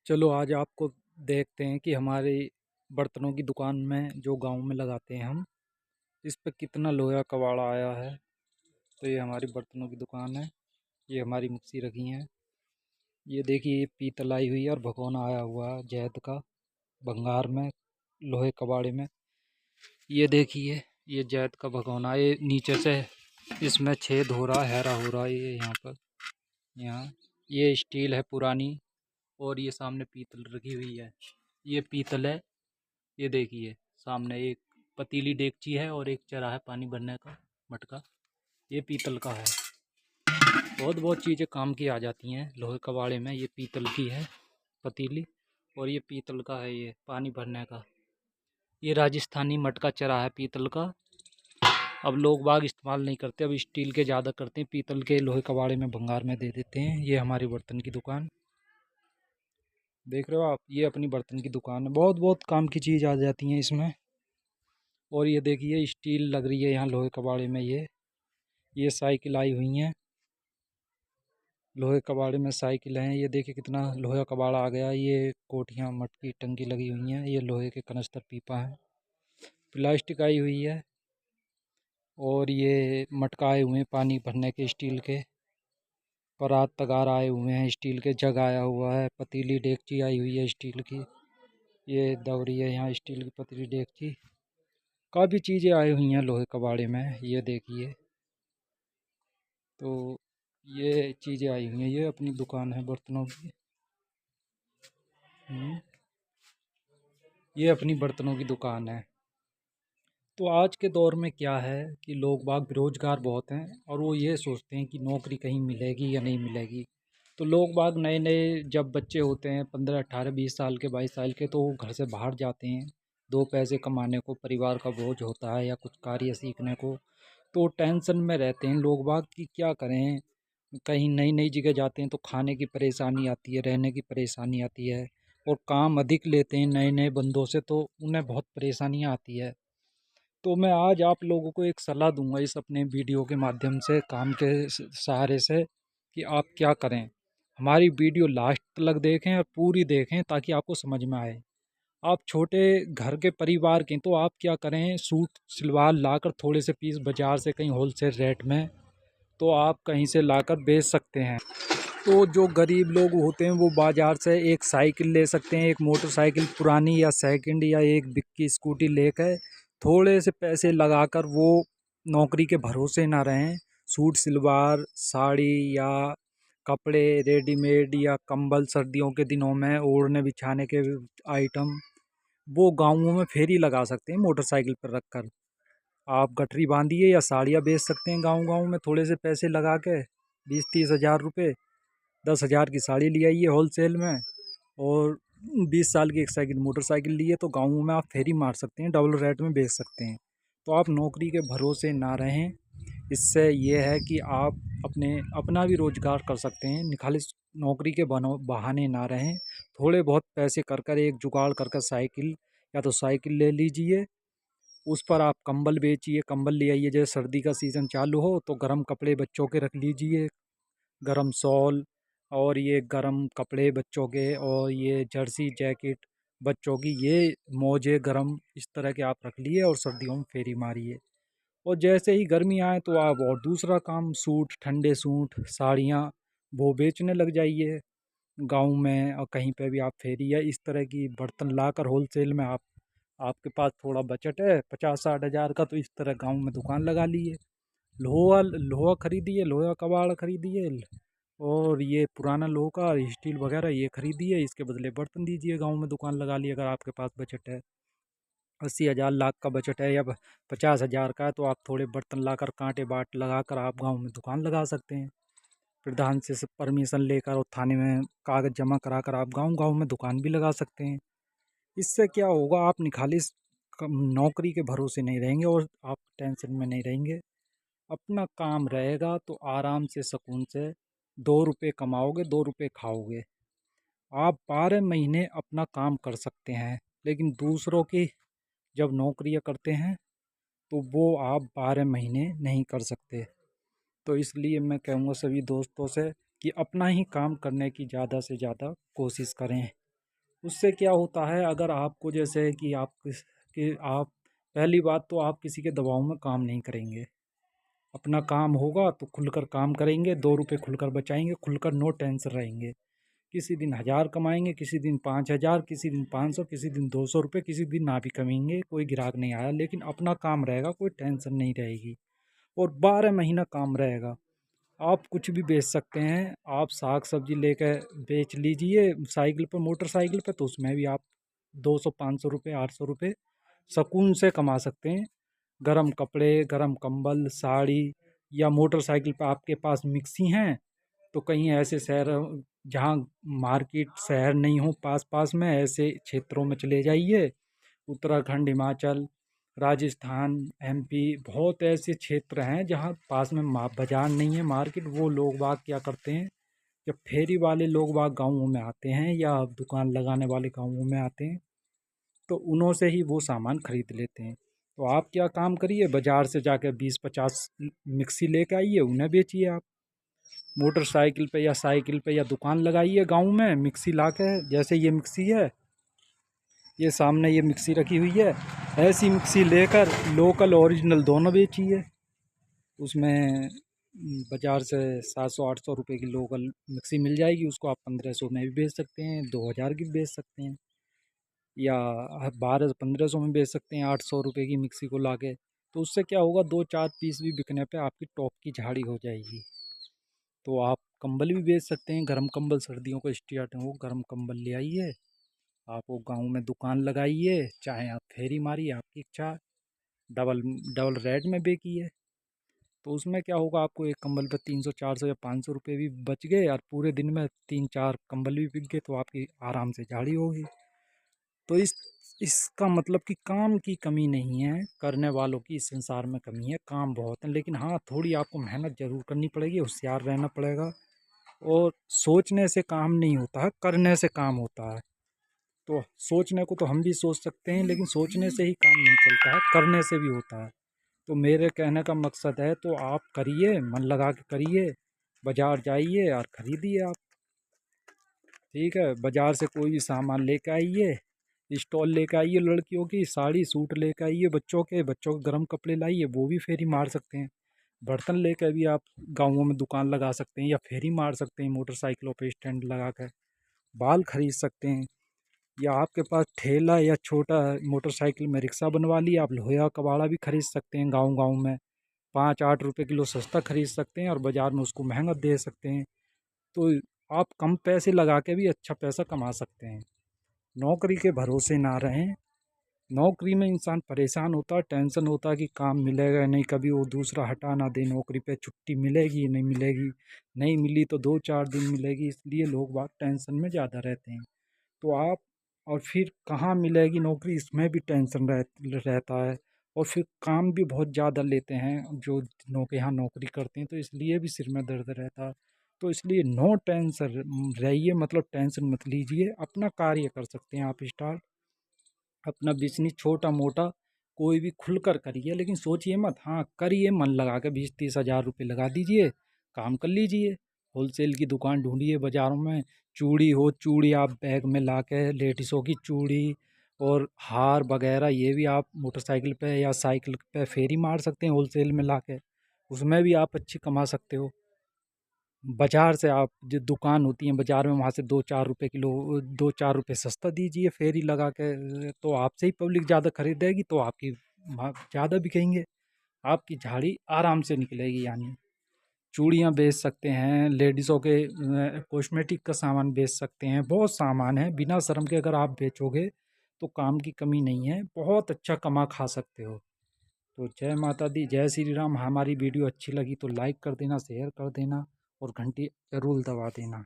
चलो आज आपको देखते हैं कि हमारे बर्तनों की दुकान में जो गांव में लगाते हैं हम, इस पे कितना लोहा कबाड़ा आया है। तो ये हमारी बर्तनों की दुकान है। ये हमारी मिक्सी रखी है। ये देखिए, ये पीतल आई हुई है और भगोना आया हुआ है जैद का, भंगार में, लोहे कबाड़े में। ये देखिए, ये जैद का भगोना, ये नीचे से इसमें छेद हो रहा है, हैरा हो रहा है ये यहाँ पर। यहाँ ये स्टील है पुरानी, और ये सामने पीतल रखी हुई है। ये पीतल है। ये देखिए, सामने एक पतीली डेगची है और एक चरा है पानी भरने का मटका। ये पीतल का है। बहुत बहुत चीज़ें काम की आ जाती हैं लोहे कबाड़े में। ये पीतल की है पतीली, और ये पीतल का है ये पानी भरने का। ये राजस्थानी मटका चरा है पीतल का। अब लोग बाग इस्तेमाल नहीं करते, अब स्टील के ज़्यादा करते हैं, पीतल के लोहे कबाड़े में भंगार में दे देते हैं। ये हमारी बर्तन की दुकान देख रहे हो आप। ये अपनी बर्तन की दुकान है। बहुत बहुत काम की चीज़ आ जाती हैं इसमें। और ये देखिए, स्टील लग रही है यहाँ लोहे कबाड़े में। ये साइकिल आई हुई हैं, लोहे कबाड़े में साइकिल हैं। ये देखिए कितना लोहे कबाड़ा आ गया। ये कोठियाँ मटकी टंकी लगी हुई हैं। ये लोहे के कनस्तर पीपा हैं। प्लास्टिक आई हुई है, और ये मटका आए हुए हैं पानी भरने के स्टील के। परात तगार आए हुए हैं स्टील के। जग आया हुआ है। पतीली डेगची आई हुई है स्टील की। ये दवरी है यहाँ स्टील की पतीली डेगची। काफ़ी चीज़ें आई हुई हैं लोहे कबाड़े में। ये देखिए, तो ये चीज़ें आई हुई हैं। ये अपनी दुकान है बर्तनों की। हम्म, ये अपनी बर्तनों की दुकान है। तो आज के दौर में क्या है कि लोग बाग बेरोजगार बहुत हैं, और वो ये सोचते हैं कि नौकरी कहीं मिलेगी या नहीं मिलेगी। तो लोग बाग नए नए जब बच्चे होते हैं 15 18 20 साल के 22 साल के, तो वो घर से बाहर जाते हैं दो पैसे कमाने को। परिवार का बोझ होता है या कुछ कार्य सीखने को, तो टेंशन में रहते हैं लोग बाग कि क्या करें। कहीं नई नई जगह जाते हैं तो खाने की परेशानी आती है, रहने की परेशानी आती है, और काम अधिक लेते हैं नए नए बंदों से, तो उन्हें बहुत परेशानियाँ आती है। तो मैं आज आप लोगों को एक सलाह दूंगा इस अपने वीडियो के माध्यम से, काम के सहारे से, कि आप क्या करें। हमारी वीडियो लास्ट तक देखें और पूरी देखें ताकि आपको समझ में आए। आप छोटे घर के परिवार के, तो आप क्या करें, सूट सलवार लाकर थोड़े से पीस बाज़ार से कहीं होलसेल रेट में, तो आप कहीं से लाकर बेच सकते हैं। तो जो गरीब लोग होते हैं वो बाज़ार से एक साइकिल ले सकते हैं, एक मोटरसाइकिल पुरानी या सेकंड, या एक बिक्की स्कूटी लेकर थोड़े से पैसे लगाकर वो नौकरी के भरोसे ना रहें। सूट सलवार, साड़ी या कपड़े रेडीमेड, या कंबल सर्दियों के दिनों में ओढ़ने बिछाने के आइटम, वो गाँवों में फेरी लगा सकते हैं मोटरसाइकिल पर रखकर। आप गठरी बांधिए या साड़ियाँ बेच सकते हैं गाँव गाँव में थोड़े से पैसे लगा के। 20 30 हज़ार रुपये, 10 हज़ार की साड़ी ले आइए होलसेल में, और 20 साल की एक साइकिल मोटरसाइकिल लिए, तो गाँव में आप फेरी मार सकते हैं, डबल रेट में बेच सकते हैं। तो आप नौकरी के भरोसे ना रहें। इससे ये है कि आप अपना भी रोजगार कर सकते हैं। खाली नौकरी के बहाने ना रहें। थोड़े बहुत पैसे कर कर, एक जुगाड़ कर कर साइकिल, या तो साइकिल ले लीजिए, उस पर आप कंबल बेचिए, कंबल ले आइए। जैसे सर्दी का सीज़न चालू हो तो गर्म कपड़े बच्चों के रख लीजिए, गरम शॉल, और ये गरम कपड़े बच्चों के, और ये जर्सी जैकेट बच्चों की, ये मोजे गरम, इस तरह के आप रख लिए और सर्दियों में फेरी मारिए। और जैसे ही गर्मी आए तो आप और दूसरा काम, सूट, ठंडे सूट, साड़ियाँ, वो बेचने लग जाइए गाँव में। और कहीं पे भी आप फेरी या इस तरह की बर्तन लाकर होलसेल में, आपके पास थोड़ा बजट है 50 60 हज़ार का, तो इस तरह गाँव में दुकान लगा लिए। लोहा लोहा खरीदिए, लोहा कबाड़ खरीदिए, और ये पुराना लोहा का स्टील वगैरह ये खरीदिए, इसके बदले बर्तन दीजिए, गांव में दुकान लगा ली। अगर आपके पास बजट है 80 हज़ार, लाख का बजट है, या 50 हज़ार का है, तो आप थोड़े बर्तन लाकर कांटे बाट लगाकर आप गांव में दुकान लगा सकते हैं। प्रधान से परमिशन लेकर और थाने में कागज़ जमा कराकर आप गांव गांव में दुकान भी लगा सकते हैं। इससे क्या होगा, आप निखालिस नौकरी के भरोसे नहीं रहेंगे, और आप टेंशन में नहीं रहेंगे। अपना काम रहेगा तो आराम से सुकून से 2 रुपये कमाओगे, 2 रुपये खाओगे। आप 12 महीने अपना काम कर सकते हैं, लेकिन दूसरों की जब नौकरियां करते हैं तो वो आप 12 महीने नहीं कर सकते। तो इसलिए मैं कहूँगा सभी दोस्तों से कि अपना ही काम करने की ज़्यादा से ज़्यादा कोशिश करें। उससे क्या होता है, अगर आपको जैसे कि आप पहली बात तो आप किसी के दबाव में काम नहीं करेंगे। अपना काम होगा तो खुलकर काम करेंगे, 2 रुपए खुलकर बचाएँगे, खुलकर नो टेंशन रहेंगे। किसी दिन 1000 कमाएँगे, किसी दिन 5000, किसी दिन 500, किसी दिन 200 रुपए, किसी दिन ना भी कमाएँगे, कोई ग्राहक नहीं आया, लेकिन अपना काम रहेगा, कोई टेंशन नहीं रहेगी और 12 महीना काम रहेगा। आप कुछ भी बेच सकते हैं, आप साग-सब्ज़ी लेके बेच लीजिए साइकिल पे, मोटरसाइकिल पे, तो उसमें भी आप 200-500 रुपए, 800 रुपए सुकून से कमा सकते हैं। गरम कपड़े, गरम कंबल, साड़ी या मोटरसाइकिल पे आपके पास मिक्सी हैं, तो कहीं ऐसे शहर जहाँ मार्केट शहर नहीं हो पास-पास में, ऐसे क्षेत्रों में चले जाइए। उत्तराखंड, हिमाचल, राजस्थान, एमपी, बहुत ऐसे क्षेत्र हैं जहाँ पास में बाज़ार नहीं है, मार्केट। वो लोग बाग क्या करते हैं, जब फेरी वाले लोग बाग गाँवों में आते हैं या दुकान लगाने वाले गाँवों में आते हैं, तो उन्हों से ही वो सामान खरीद लेते हैं। तो आप क्या काम करिए, बाज़ार से जाकर 20-50 मिक्सी लेके आइए, उन्हें बेचिए आप। मोटरसाइकिल पे या साइकिल पे या दुकान लगाइए गाँव में, मिक्सी लाके, जैसे ये मिक्सी है, ये सामने ये मिक्सी रखी हुई है, ऐसी मिक्सी लेकर लोकल ओरिजिनल दोनों बेचिए। उसमें बाज़ार से 700-800 रुपए की लोकल मिक्सी मिल जाएगी, उसको आप 1500 में भी बेच सकते हैं, 2000 की भी बेच सकते हैं, या 1200-1500 में बेच सकते हैं 800 रुपए की मिक्सी को लाके। तो उससे क्या होगा, 2-4 पीस भी बिकने पे आपकी टॉप की झाड़ी हो जाएगी। तो आप कंबल भी बेच सकते हैं, गर्म कंबल, सर्दियों को स्टार्ट हो, गर्म कंबल ले आइए, आप वो गाँव में दुकान लगाइए, चाहे आप फेरी मारिए, आपकी इच्छा। डबल डबल रेट में बेचिए, तो उसमें क्या होगा, आपको एक कंबल पे 300, 400 या 500 रुपये भी बच गए और पूरे दिन में 3-4 कंबल भी बिक गए, तो आपकी आराम से झाड़ी होगी। तो इसका मतलब कि काम की कमी नहीं है, करने वालों की इस संसार में कमी है, काम बहुत है, लेकिन हाँ, थोड़ी आपको मेहनत ज़रूर करनी पड़ेगी, होशियार रहना पड़ेगा। और सोचने से काम नहीं होता है, करने से काम होता है। तो सोचने को तो हम भी सोच सकते हैं, लेकिन सोचने से ही काम नहीं चलता है, करने से भी होता है। तो मेरे कहने का मकसद है, तो आप करिए, मन लगा के करिए, बाज़ार जाइए और ख़रीदिए आप। ठीक है, बाज़ार से कोई भी सामान लेके आइए, स्टॉल लेके आइए, लड़कियों की साड़ी सूट लेके आइए, बच्चों के गर्म कपड़े लाइए, वो भी फेरी मार सकते हैं। बर्तन लेकर भी आप गाँवों में दुकान लगा सकते हैं या फेरी मार सकते हैं मोटरसाइकिलों पे स्टैंड लगा कर। बाल खरीद सकते हैं, या आपके पास ठेला या छोटा मोटरसाइकिल में रिक्शा बनवा लिया, आप लोहा कबाड़ा भी खरीद सकते हैं गाँव-गाँव में। 5-8 रुपए किलो सस्ता खरीद सकते हैं और बाज़ार में उसको महँगा दे सकते हैं। तो आप कम पैसे लगा के भी अच्छा पैसा कमा सकते हैं। नौकरी के भरोसे ना रहें। नौकरी में इंसान परेशान होता है, टेंशन होता है कि काम मिलेगा या नहीं, कभी वो दूसरा हटा ना दे नौकरी पे, छुट्टी मिलेगी नहीं मिलेगी, नहीं मिली तो 2-4 दिन मिलेगी, इसलिए लोग बाग टेंशन में ज़्यादा रहते हैं। तो आप, और फिर कहाँ मिलेगी नौकरी, इसमें भी टेंशन रहता है, और फिर काम भी बहुत ज़्यादा लेते हैं जो यहाँ नौकरी करते हैं, तो इसलिए भी सिर में दर्द रहता है। तो इसलिए नो टेंशन रहिए, मतलब टेंशन मत लीजिए, अपना कार्य कर सकते हैं आप स्टार्ट, अपना बिजनेस छोटा मोटा कोई भी खुलकर करिए, लेकिन सोचिए मत, हाँ करिए, मन लगा के 20-30 हज़ार रुपये लगा दीजिए, काम कर लीजिए। होलसेल की दुकान ढूंढिए बाज़ारों में, चूड़ी हो, चूड़ी आप बैग में ला के, लेडीज़ों की चूड़ी और हार वगैरह, ये भी आप मोटरसाइकिल पे या साइकिल पे फेरी मार सकते हैं होलसेल में ला के, उसमें भी आप अच्छी कमा सकते हो। बाज़ार से आप, जो दुकान होती है बाज़ार में, वहाँ से 2-4 रुपए किलो, 2-4 रुपए सस्ता दीजिए फेरी लगा के, तो आपसे ही पब्लिक ज़्यादा खरीदेगी, तो आपकी ज़्यादा बिकेंगे, आपकी झाड़ी आराम से निकलेगी। यानी चूड़ियाँ बेच सकते हैं, लेडीज़ों के कॉस्मेटिक का सामान बेच सकते हैं, बहुत सामान है, बिना शर्म के अगर आप बेचोगे तो काम की कमी नहीं है, बहुत अच्छा कमा खा सकते हो। तो जय माता दी, जय श्री राम। हमारी वीडियो अच्छी लगी तो लाइक कर देना, शेयर कर देना और घंटी ज़रूर दबा देना।